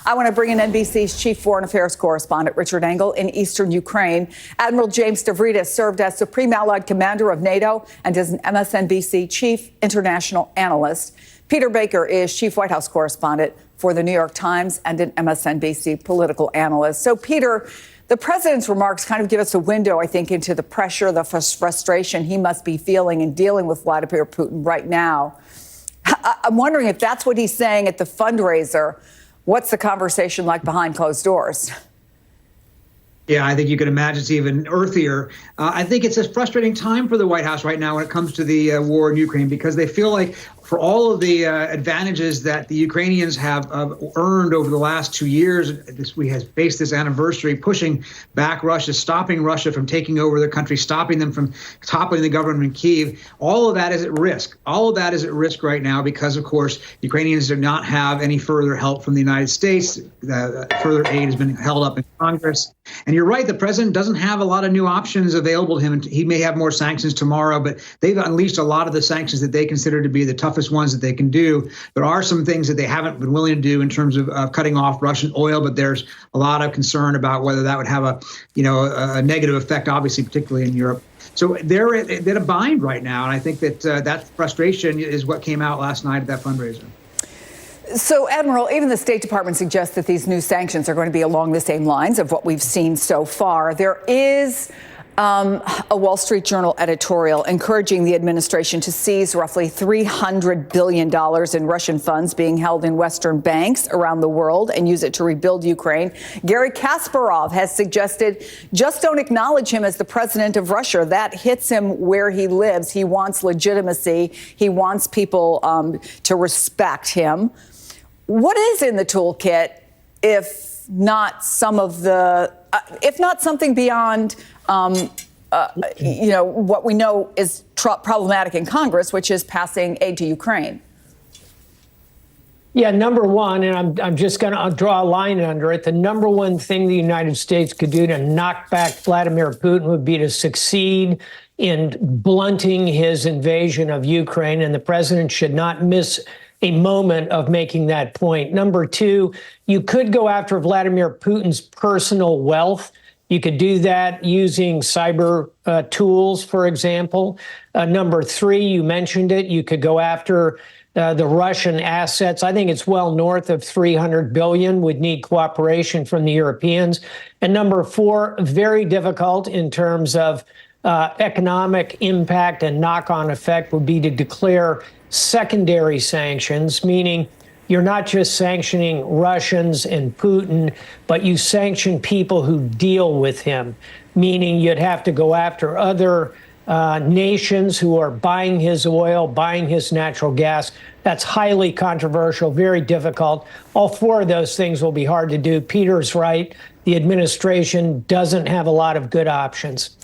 I want to bring in NBC's chief foreign affairs correspondent, Richard Engel, in eastern Ukraine. Admiral James Stavridis served as Supreme Allied Commander of NATO and is an MSNBC chief international analyst. Peter Baker is chief White House correspondent for the New York Times and an MSNBC political analyst. So, Peter, the president's remarks kind of give us a window, I think, into the pressure, the frustration he must be feeling in dealing with Vladimir Putin right now. I'm wondering if that's what he's saying at the fundraiser. What's the conversation like behind closed doors? Yeah, I think you can imagine it's even earthier. I think it's a frustrating time for the White House right now when it comes to the war in Ukraine, because they feel like for all of the advantages that the Ukrainians have earned over the last 2 years, we have faced this anniversary pushing back Russia, stopping Russia from taking over the country, stopping them from toppling the government in Kyiv. All of that is at risk. All of that is at risk right now because, of course, Ukrainians do not have any further help from the United States. Further aid has been held up in Congress. And you're right, the president doesn't have a lot of new options available to him. He may have more sanctions tomorrow, but they've unleashed a lot of the sanctions that they consider to be the toughest ones that they can do. There are some things that they haven't been willing to do in terms of cutting off Russian oil, but there's a lot of concern about whether that would have a negative effect, obviously, particularly in Europe. So they're in a bind right now, and I think that that frustration is what came out last night at that fundraiser. So, Admiral, even the State Department suggests that these new sanctions are going to be along the same lines of what we've seen so far. There is a Wall Street Journal editorial encouraging the administration to seize roughly $300 billion in Russian funds being held in Western banks around the world and use it to rebuild Ukraine. Garry Kasparov has suggested just don't acknowledge him as the president of Russia. That hits him where he lives. He wants legitimacy. He wants people to respect him. What is in the toolkit, if not some of the, if not something beyond, what we know is problematic in Congress, which is passing aid to Ukraine? Yeah, number one, and I'm just going to draw a line under it. The number one thing the United States could do to knock back Vladimir Putin would be to succeed in blunting his invasion of Ukraine, and the president should not miss a moment of making that point. Number two, you could go after Vladimir Putin's personal wealth. You could do that using cyber tools, for example. Number three, you mentioned it, you could go after the Russian assets. I think it's well north of 300 billion, would need cooperation from the Europeans. And number four, very difficult in terms of economic impact and knock-on effect would be to declare secondary sanctions, meaning you're not just sanctioning Russians and Putin, but you sanction people who deal with him, meaning you'd have to go after other nations who are buying his oil, buying his natural gas. That's highly controversial, very difficult. All four of those things will be hard to do. Peter's right. The administration doesn't have a lot of good options.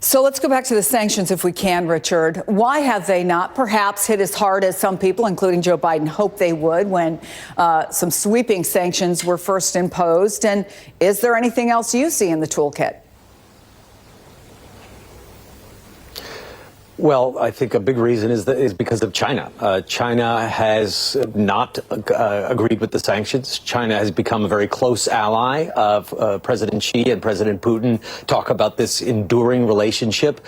So let's go back to the sanctions if we can, Richard. Why have they not perhaps hit as hard as some people, including Joe Biden, hoped they would when some sweeping sanctions were first imposed? And is there anything else you see in the toolkit? Well, I think a big reason is because of China. China has not agreed with the sanctions. China has become a very close ally of President Xi and President Putin. Talk about this enduring relationship.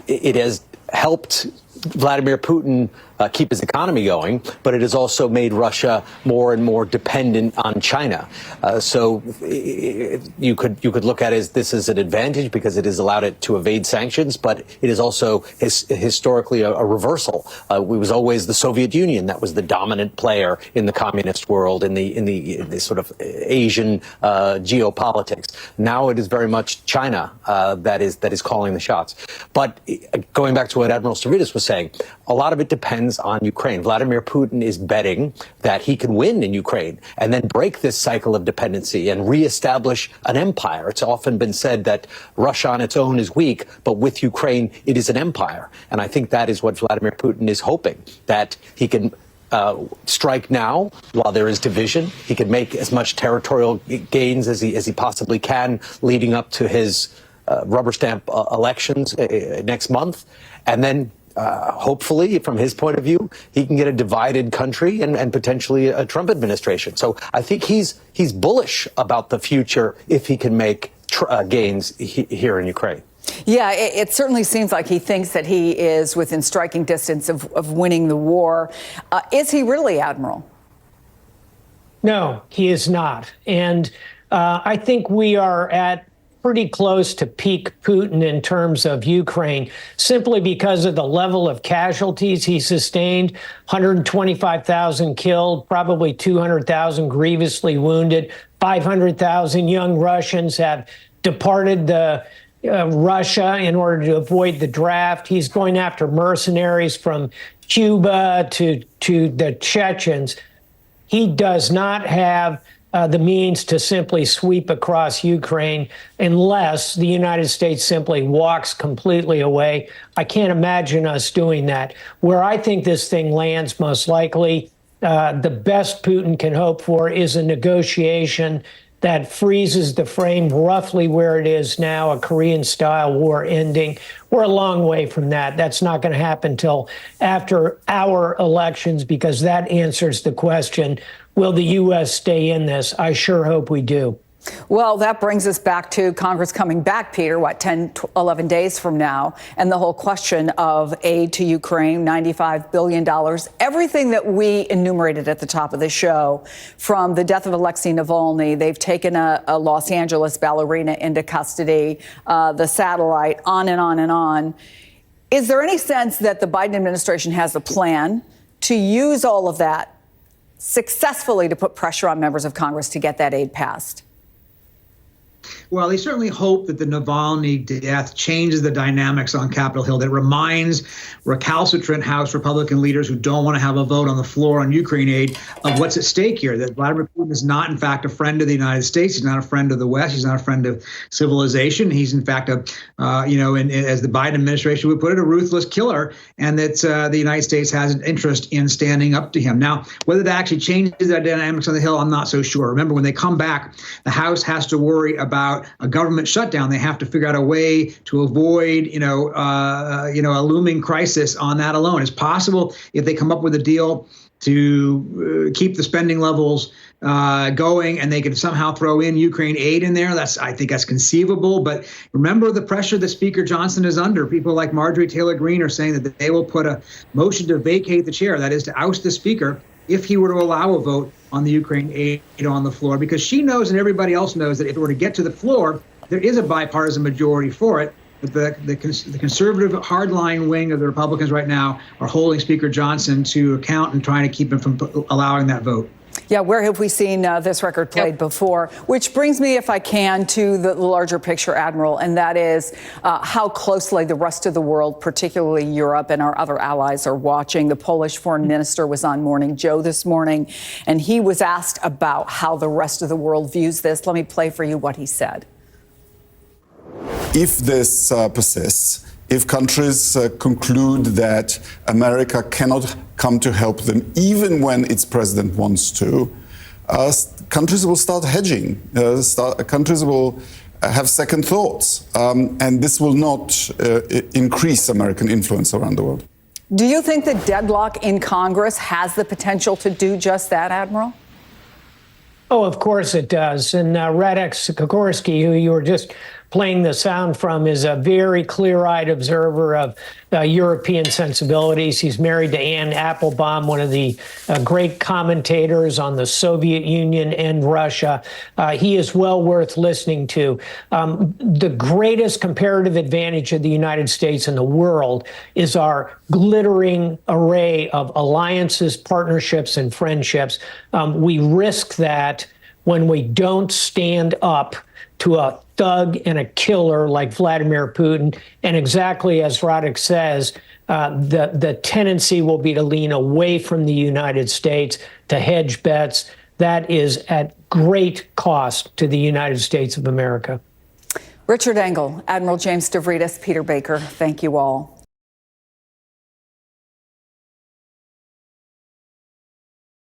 It has helped Vladimir Putin keep his economy going, but it has also made Russia more and more dependent on China. So you could look at this as an advantage because it has allowed it to evade sanctions, but it is also historically a reversal. It was always the Soviet Union that was the dominant player in the communist world, in the sort of Asian geopolitics. Now it is very much China that is calling the shots. But going back to what Admiral Stavridis was saying, a lot of it depends on Ukraine. Vladimir Putin is betting that he can win in Ukraine and then break this cycle of dependency and reestablish an empire. It's often been said that Russia on its own is weak, but with Ukraine, it is an empire. And I think that is what Vladimir Putin is hoping, that he can strike now while there is division. He can make as much territorial gains as he possibly can leading up to his rubber stamp elections next month, and then hopefully, from his point of view, he can get a divided country and potentially a Trump administration. So I think he's bullish about the future if he can make gains here in Ukraine. Yeah, it certainly seems like he thinks that he is within striking distance of winning the war. Is he really, Admiral? No, he is not. And I think we are at pretty close to peak Putin in terms of Ukraine, simply because of the level of casualties he sustained. 125,000 killed, probably 200,000 grievously wounded. 500,000 young Russians have departed Russia in order to avoid the draft. He's going after mercenaries from Cuba to the Chechens. He does not have the means to simply sweep across Ukraine unless the United States simply walks completely away. I can't imagine us doing that. Where I think this thing lands most likely, the best Putin can hope for is a negotiation that freezes the frame roughly where it is now, a Korean-style war ending. We're a long way from that. That's not going to happen until after our elections, because that answers the question, will the U.S. stay in this? I sure hope we do. Well, that brings us back to Congress coming back, Peter, 10, 11 days from now, and the whole question of aid to Ukraine, $95 billion, everything that we enumerated at the top of the show, from the death of Alexei Navalny, they've taken a Los Angeles ballerina into custody, the satellite, on and on and on. Is there any sense that the Biden administration has a plan to use all of that successfully to put pressure on members of Congress to get that aid passed? Well, they certainly hope that the Navalny death changes the dynamics on Capitol Hill, that reminds recalcitrant House Republican leaders who don't want to have a vote on the floor on Ukraine aid of what's at stake here, that Vladimir Putin is not, in fact, a friend of the United States. He's not a friend of the West. He's not a friend of civilization. He's, in fact, as the Biden administration would put it, a ruthless killer, and that the United States has an interest in standing up to him. Now, whether that actually changes the dynamics on the Hill, I'm not so sure. Remember, when they come back, the House has to worry about a government shutdown. They have to figure out a way to avoid, a looming crisis on that alone. It's possible if they come up with a deal to keep the spending levels going, and they can somehow throw in Ukraine aid in there. I think that's conceivable. But remember the pressure that Speaker Johnson is under. People like Marjorie Taylor Greene are saying that they will put a motion to vacate the chair, that is to oust the speaker, if he were to allow a vote on the Ukraine aid on the floor, because she knows and everybody else knows that if it were to get to the floor, there is a bipartisan majority for it. But the conservative hardline wing of the Republicans right now are holding Speaker Johnson to account and trying to keep him from allowing that vote. Yeah, where have we seen this record played before? Which brings me, if I can, to the larger picture, Admiral, and that is how closely the rest of the world, particularly Europe and our other allies, are watching. The Polish foreign minister was on Morning Joe this morning, and he was asked about how the rest of the world views this. Let me play for you what he said. If this persists, if countries conclude that America cannot come to help them, even when its president wants to, countries will start hedging. Countries will have second thoughts, and this will not increase American influence around the world. Do you think the deadlock in Congress has the potential to do just that, Admiral? Oh, of course it does. And Radek Sikorski, who you were just playing the sound from, is a very clear-eyed observer of European sensibilities. He's married to Anne Applebaum, one of the great commentators on the Soviet Union and Russia. He is well worth listening to. The greatest comparative advantage of the United States in the world is our glittering array of alliances, partnerships, and friendships. We risk that when we don't stand up to a thug and a killer like Vladimir Putin. And exactly as Radek says, the tendency will be to lean away from the United States, to hedge bets. That is at great cost to the United States of America. Richard Engel, Admiral James Stavridis, Peter Baker, thank you all.